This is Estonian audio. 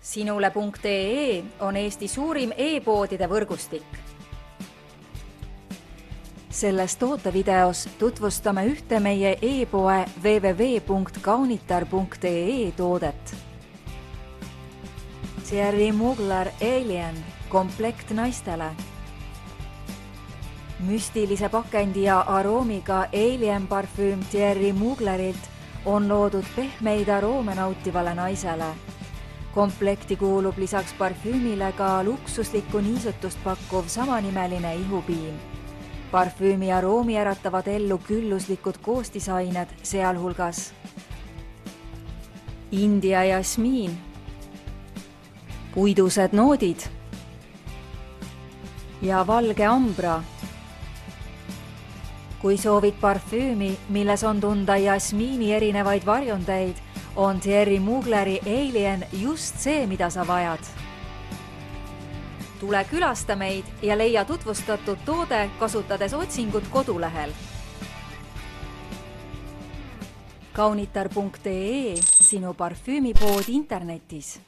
Sinule.ee on Eesti suurim e-poodide võrgustik. Selles tootevideos tutvustame ühte meie e-poe www.kaunitar.ee toodet. Thierry Mugler Alien komplekt naistele. Müstilise pakendi ja aroomiga Alien parfüüm Thierry Muglerilt on loodud pehmeid aroome nautivale naisele. Komplekti kuulub lisaks parfüümile ka luksuslikku niisutust pakkuv samanimeline ihupiim. Parfüümi aroomi äratavad ellu külluslikud koostisained, sealhulgas India jasmiin, puidused noodid ja valge ambra. Kui soovid parfüümi, milles on tunda jasmiini erinevaid varjundeid, on Thierry Mugleri Alien just see, mida sa vajad. Tule külasta meid ja leia tutvustatud toode, kasutades otsingut kodulehel. Kaunitar.ee, sinu parfüümipood internetis.